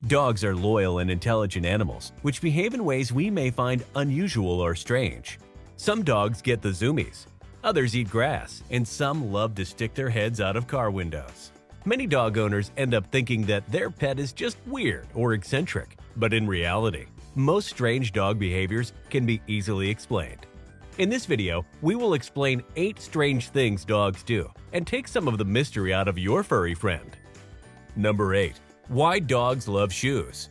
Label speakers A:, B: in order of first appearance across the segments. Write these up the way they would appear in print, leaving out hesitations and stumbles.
A: Dogs are loyal and intelligent animals, which behave in ways we may find unusual or strange. Some dogs get the zoomies, others eat grass, and some love to stick their heads out of car windows. Many dog owners end up thinking that their pet is just weird or eccentric, but in reality, most strange dog behaviors can be easily explained. In this video, we will explain 8 strange things dogs do and take some of the mystery out of your furry friend. Number 8. Why dogs love shoes.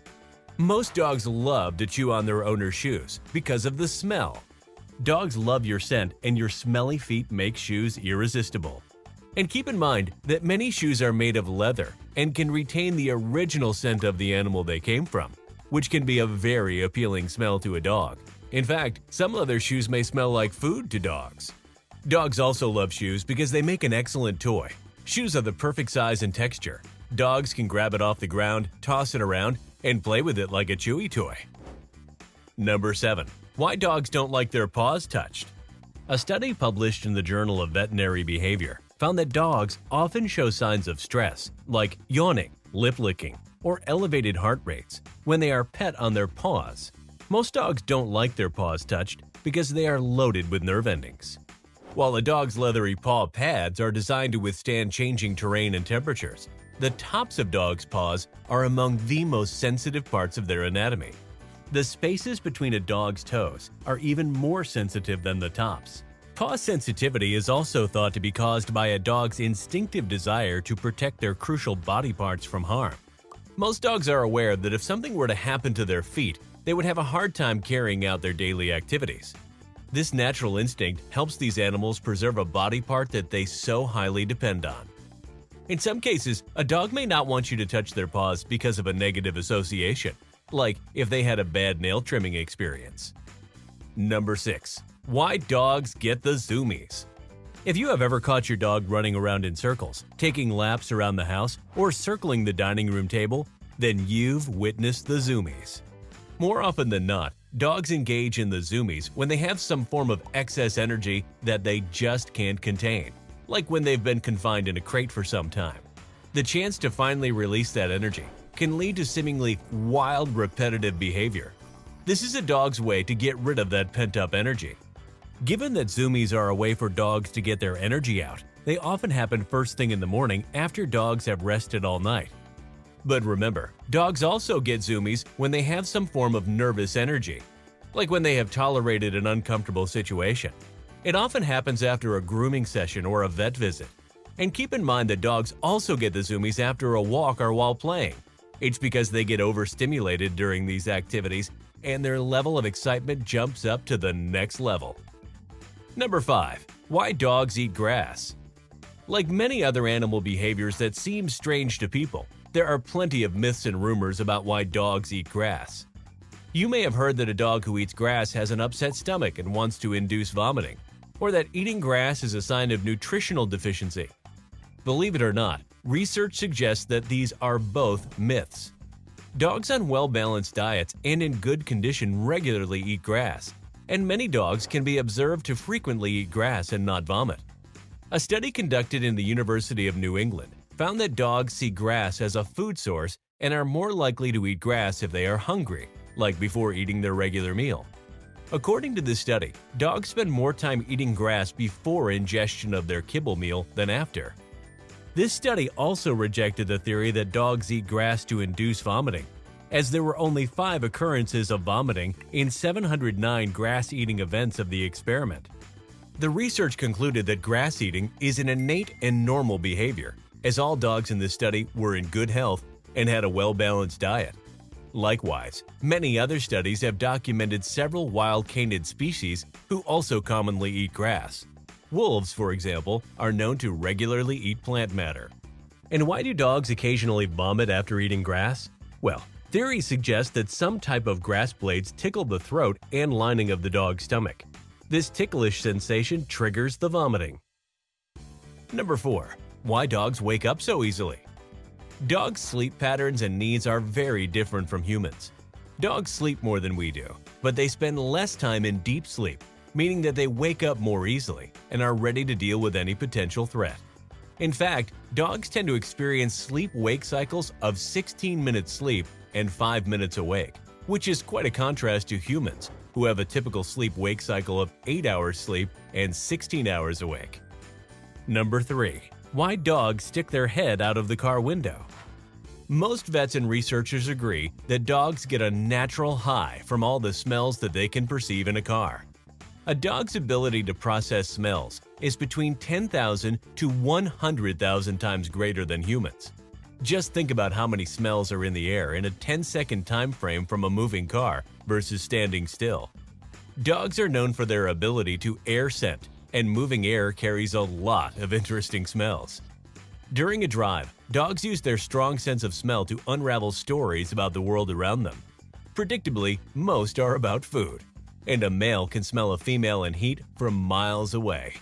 A: Most dogs love to chew on their owner's shoes because of the smell. Dogs love your scent, and your smelly feet make shoes irresistible. And keep in mind that many shoes are made of leather and can retain the original scent of the animal they came from, which can be a very appealing smell to a dog. In fact, some leather shoes may smell like food to dogs. Dogs also love shoes because they make an excellent toy. Shoes are the perfect size and texture. Dogs can grab it off the ground, toss it around, and play with it like a chewy toy. Number 7. Why dogs don't like their paws touched. A study published in the Journal of Veterinary Behavior found that dogs often show signs of stress, like yawning, lip licking, or elevated heart rates, when they are pet on their paws. Most dogs don't like their paws touched because they are loaded with nerve endings. While a dog's leathery paw pads are designed to withstand changing terrain and temperatures, the tops of dogs' paws are among the most sensitive parts of their anatomy. The spaces between a dog's toes are even more sensitive than the tops. Paw sensitivity is also thought to be caused by a dog's instinctive desire to protect their crucial body parts from harm. Most dogs are aware that if something were to happen to their feet, they would have a hard time carrying out their daily activities. This natural instinct helps these animals preserve a body part that they so highly depend on. In some cases, a dog may not want you to touch their paws because of a negative association, like if they had a bad nail trimming experience. Number 6. Why dogs get the zoomies. If you have ever caught your dog running around in circles, taking laps around the house, or circling the dining room table, then you've witnessed the zoomies. More often than not, dogs engage in the zoomies when they have some form of excess energy that they just can't contain, like when they've been confined in a crate for some time. The chance to finally release that energy can lead to seemingly wild, repetitive behavior. This is a dog's way to get rid of that pent-up energy. Given that zoomies are a way for dogs to get their energy out, they often happen first thing in the morning after dogs have rested all night. But remember, dogs also get zoomies when they have some form of nervous energy, like when they have tolerated an uncomfortable situation. It often happens after a grooming session or a vet visit. And keep in mind that dogs also get the zoomies after a walk or while playing. It's because they get overstimulated during these activities and their level of excitement jumps up to the next level. Number 5. Why dogs eat grass. Like many other animal behaviors that seem strange to people, there are plenty of myths and rumors about why dogs eat grass. You may have heard that a dog who eats grass has an upset stomach and wants to induce vomiting, or that eating grass is a sign of nutritional deficiency. Believe it or not, research suggests that these are both myths. Dogs on well-balanced diets and in good condition regularly eat grass, and many dogs can be observed to frequently eat grass and not vomit. A study conducted in the University of New England found that dogs see grass as a food source and are more likely to eat grass if they are hungry, like before eating their regular meal. According to this study, dogs spend more time eating grass before ingestion of their kibble meal than after. This study also rejected the theory that dogs eat grass to induce vomiting, as there were only 5 occurrences of vomiting in 709 grass-eating events of the experiment. The research concluded that grass eating is an innate and normal behavior, as all dogs in this study were in good health and had a well-balanced diet. Likewise, many other studies have documented several wild canid species who also commonly eat grass. Wolves, for example, are known to regularly eat plant matter. And why do dogs occasionally vomit after eating grass? Well, theories suggest that some type of grass blades tickle the throat and lining of the dog's stomach. This ticklish sensation triggers the vomiting. Number 4. Why dogs wake up so easily. Dogs' sleep patterns and needs are very different from humans. Dogs sleep more than we do, but they spend less time in deep sleep, meaning that they wake up more easily and are ready to deal with any potential threat. In fact, dogs tend to experience sleep-wake cycles of 16 minutes sleep and 5 minutes awake, which is quite a contrast to humans, who have a typical sleep-wake cycle of 8 hours sleep and 16 hours awake. Number 3. Why dogs stick their head out of the car window. Most vets and researchers agree that dogs get a natural high from all the smells that they can perceive in a car. A dog's ability to process smells is between 10,000 to 100,000 times greater than humans. Just think about how many smells are in the air in a 10-second time frame from a moving car versus standing still. Dogs are known for their ability to air scent, and moving air carries a lot of interesting smells. During a drive, dogs use their strong sense of smell to unravel stories about the world around them. Predictably, most are about food, and a male can smell a female in heat from miles away.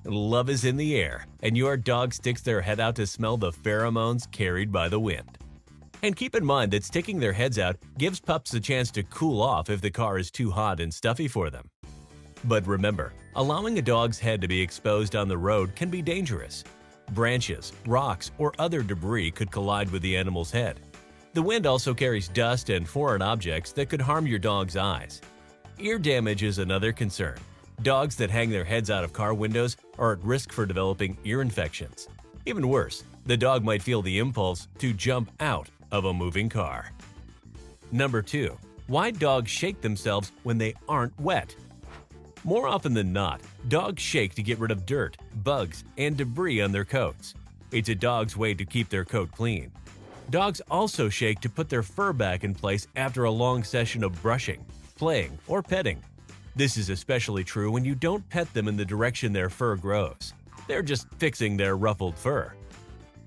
A: Love is in the air, and your dog sticks their head out to smell the pheromones carried by the wind. And keep in mind that sticking their heads out gives pups a chance to cool off if the car is too hot and stuffy for them. But remember, allowing a dog's head to be exposed on the road can be dangerous. Branches, rocks, or other debris could collide with the animal's head. The wind also carries dust and foreign objects that could harm your dog's eyes. Ear damage is another concern. Dogs that hang their heads out of car windows are at risk for developing ear infections. Even worse, the dog might feel the impulse to jump out of a moving car. Number 2. Why dogs shake themselves when they aren't wet. More often than not, dogs shake to get rid of dirt, bugs, and debris on their coats. It's a dog's way to keep their coat clean. Dogs also shake to put their fur back in place after a long session of brushing, playing, or petting. This is especially true when you don't pet them in the direction their fur grows. They're just fixing their ruffled fur.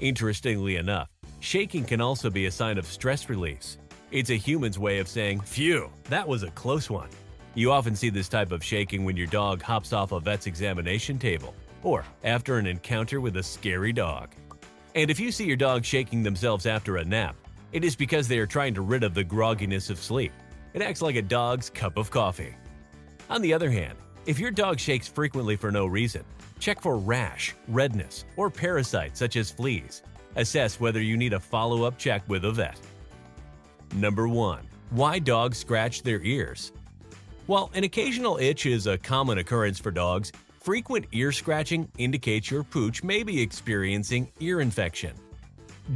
A: Interestingly enough, shaking can also be a sign of stress release. It's a human's way of saying, "Phew, that was a close one." You often see this type of shaking when your dog hops off a vet's examination table, or after an encounter with a scary dog. And if you see your dog shaking themselves after a nap, it is because they are trying to rid of the grogginess of sleep. It acts like a dog's cup of coffee. On the other hand, if your dog shakes frequently for no reason, check for rash, redness, or parasites such as fleas. Assess whether you need a follow-up check with a vet. Number 1. Why dogs scratch their ears. While an occasional itch is a common occurrence for dogs, frequent ear scratching indicates your pooch may be experiencing ear infection.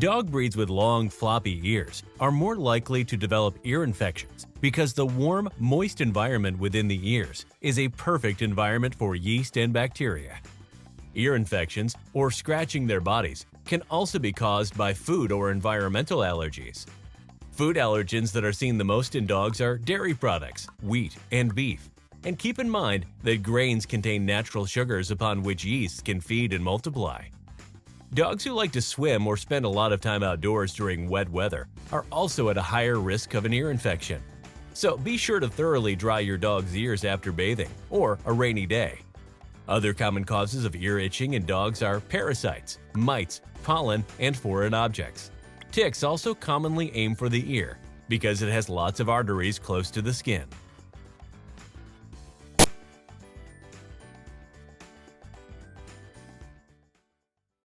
A: Dog breeds with long, floppy ears are more likely to develop ear infections because the warm, moist environment within the ears is a perfect environment for yeast and bacteria. Ear infections, or scratching their bodies, can also be caused by food or environmental allergies. Food allergens that are seen the most in dogs are dairy products, wheat, and beef. And keep in mind that grains contain natural sugars upon which yeasts can feed and multiply. Dogs who like to swim or spend a lot of time outdoors during wet weather are also at a higher risk of an ear infection. So be sure to thoroughly dry your dog's ears after bathing or a rainy day. Other common causes of ear itching in dogs are parasites, mites, pollen, and foreign objects. Ticks also commonly aim for the ear because it has lots of arteries close to the skin.